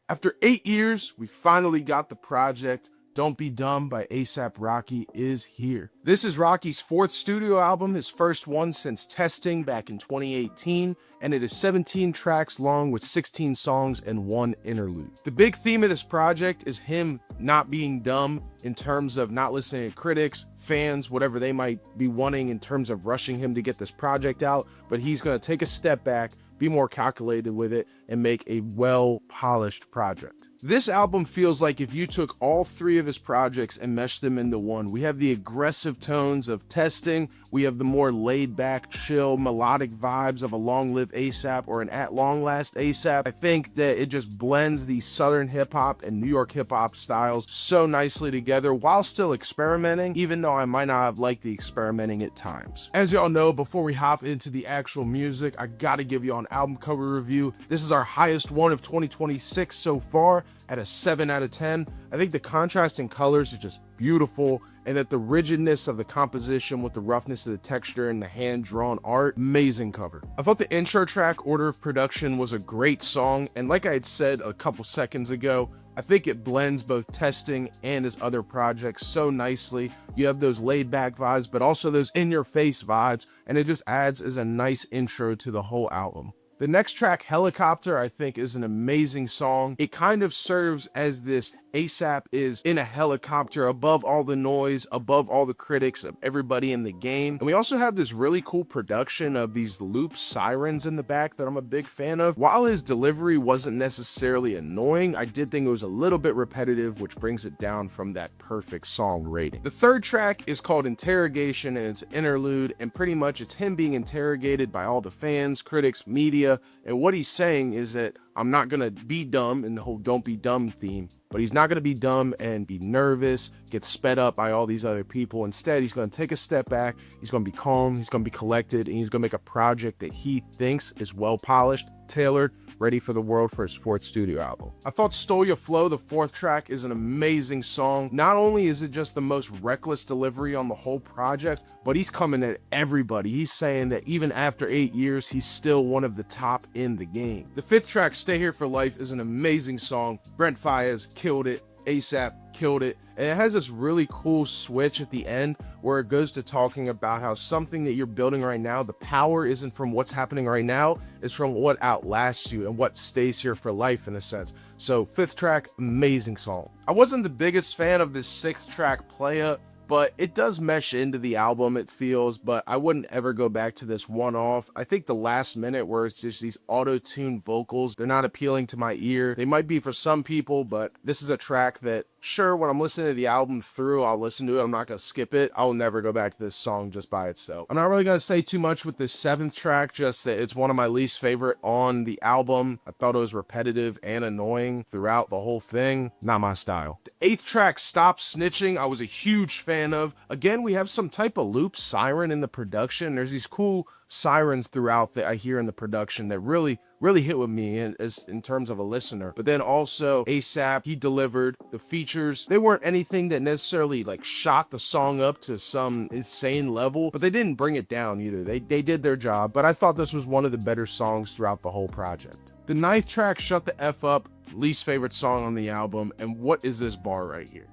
After 8 years, we finally got the project. Don't Be Dumb by ASAP Rocky is here. This is Rocky's fourth studio album, his first one since Testing back in 2018, and it is 17 tracks long with 16 songs and 1 interlude. The big theme of this project is him not being dumb in terms of not listening to critics, fans, whatever they might be wanting in terms of rushing him to get this project out, but he's going to take a step back, be more calculated with it, and make a well-polished project. This album feels like if you took all 3 of his projects and meshed them into one. We have the aggressive tones of Testing, we have the more laid-back, chill, melodic vibes of a Long Live ASAP or an At Long Last ASAP. I think that it just blends the Southern hip-hop and New York hip-hop styles so nicely together while still experimenting, even though I might not have liked the experimenting at times. As y'all know, before we hop into the actual music, I gotta give you an album cover review. This is our highest one of 2026 so far, at a 7 out of 10. I think the contrast in colors is just beautiful, and that the rigidness of the composition with the roughness of the texture and the hand-drawn art, amazing cover. I thought the intro track, Order of Production, was a great song, and like I had said a couple seconds ago, I think it blends both Testing and his other projects so nicely. You have those laid-back vibes, but also those in-your-face vibes, and it just adds as a nice intro to the whole album. The next track, Helicopter, I think is an amazing song. It kind of serves as this ASAP is in a helicopter above all the noise, above all the critics of everybody in the game. And we also have this really cool production of these loop sirens in the back that I'm a big fan of. While his delivery wasn't necessarily annoying, I did think it was a little bit repetitive, which brings it down from that perfect song rating. The third track is called Interrogation, and it's an interlude, and pretty much it's him being interrogated by all the fans, critics, media, and what he's saying is that I'm not gonna be dumb in the whole Don't Be Dumb theme, but he's not going to be dumb and be nervous, get sped up by all these other people. Instead, he's going to take a step back, he's going to be calm, he's going to be collected, and he's going to make a project that he thinks is well polished, tailored, ready for the world for his fourth studio album. I thought Stole Your Flow, the fourth track, is an amazing song. Not only is it just the most reckless delivery on the whole project, but he's coming at everybody. He's saying that even after 8 years, he's still one of the top in the game. The fifth track, Stay Here for Life, is an amazing song. Brent Faiyaz killed it. ASAP killed it, and it has this really cool switch at the end where it goes to talking about how something that you're building right now, the power isn't from what's happening right now, it's from what outlasts you and what stays here for life in a sense. So fifth track, amazing song. I wasn't the biggest fan of this sixth track, Playa, but it does mesh into the album, it feels, but I wouldn't ever go back to this one-off. I think the last minute where it's just these auto-tuned vocals, they're not appealing to my ear. They might be for some people, but this is a track that, sure, when I'm listening to the album through, I'll listen to it, I'm not gonna skip it. I'll never go back to this song just by itself. I'm not really gonna say too much with this seventh track, just that it's one of my least favorite on the album. I thought it was repetitive and annoying throughout the whole thing. Not my style. The eighth track, Stop Snitching, I was a huge fan of. Again, we have some type of loop siren in the production. There's these cool sirens throughout that I hear in the production that really hit with me in terms of a listener. But then also ASAP, he delivered the features. They weren't anything that necessarily like shot the song up to some insane level, but they didn't bring it down either. They did their job, but I thought this was one of the better songs throughout the whole project. The ninth track, Shut the F Up, least favorite song on the album, and what is this bar right here?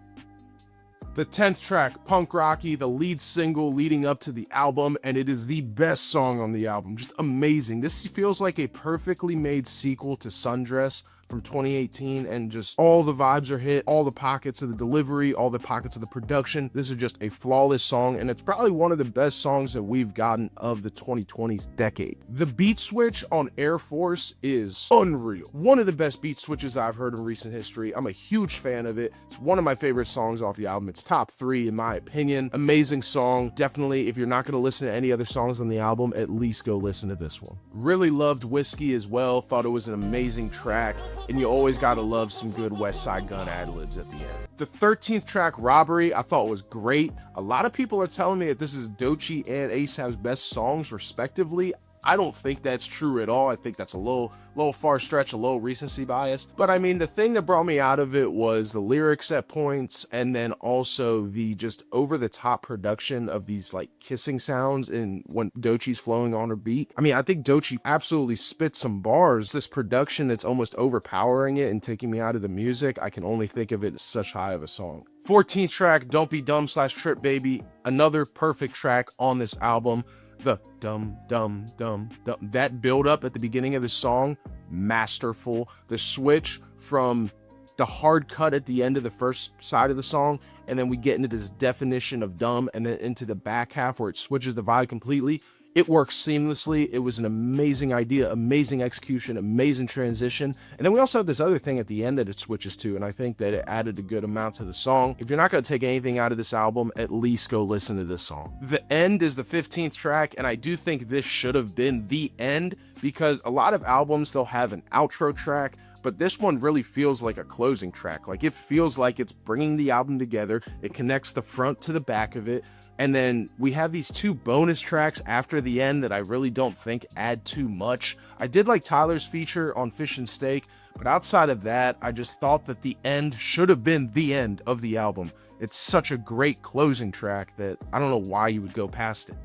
The 10th track, Punk Rocky, the lead single leading up to the album, and it is the best song on the album. Just amazing. This feels like a perfectly made sequel to Sundress from 2018, and just all the vibes are hit, all the pockets of the delivery, all the pockets of the production. This is just a flawless song, and it's probably one of the best songs that we've gotten of the 2020s decade. The beat switch on Air Force is unreal. One of the best beat switches I've heard in recent history. I'm a huge fan of it. It's one of my favorite songs off the album. It's top 3 in my opinion. Amazing song. Definitely, if you're not going to listen to any other songs on the album, at least go listen to this one. Really loved Whiskey as well. Thought it was an amazing track. And you always gotta love some good West Side Gun ad-libs at the end. The 13th track, Robbery, I thought was great. A lot of people are telling me that this is Doechii and ASAP's best songs respectively. I don't think that's true at all. I think that's a little far stretch, a little recency bias. But I mean, the thing that brought me out of it was the lyrics at points, and then also the just over the top production of these like kissing sounds and when Doechie's flowing on her beat. I mean, I think Doechii absolutely spit some bars. This production that's almost overpowering it and taking me out of the music. I can only think of it as such high of a song. 14th track, Don't Be Dumb / Trip Baby, another perfect track on this album. The dum dum dum dum, that build up at the beginning of the song, masterful. The switch from the hard cut at the end of the first side of the song, and then we get into this definition of dumb, and then into the back half where it switches the vibe completely. It works seamlessly. It was an amazing idea, amazing execution, amazing transition. And then we also have this other thing at the end that it switches to, and I think that it added a good amount to the song. If you're not going to take anything out of this album, at least go listen to this song. The End is the 15th track, and I do think this should have been the end, because a lot of albums, they'll have an outro track, but this one really feels like a closing track. Like, it feels like it's bringing the album together. It connects the front to the back of it. And then we have these 2 bonus tracks after the end that I really don't think add too much. I did like Tyler's feature on Fish and Steak, but outside of that, I just thought that the end should have been the end of the album. It's such a great closing track that I don't know why you would go past it.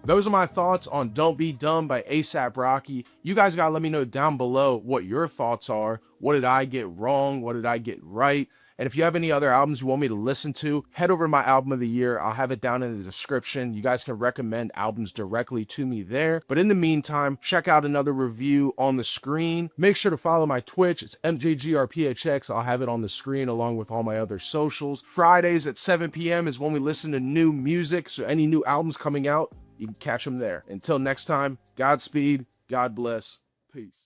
Those are my thoughts on Don't Be Dumb by A$AP Rocky. You guys gotta let me know down below what your thoughts are. What did I get wrong? What did I get right? And if you have any other albums you want me to listen to, head over to my album of the year. I'll have it down in the description. You guys can recommend albums directly to me there. But in the meantime, check out another review on the screen. Make sure to follow my Twitch. It's MJGRPHX. I'll have it on the screen along with all my other socials. Fridays at 7 p.m. is when we listen to new music. So any new albums coming out, you can catch them there. Until next time, Godspeed, God bless, peace.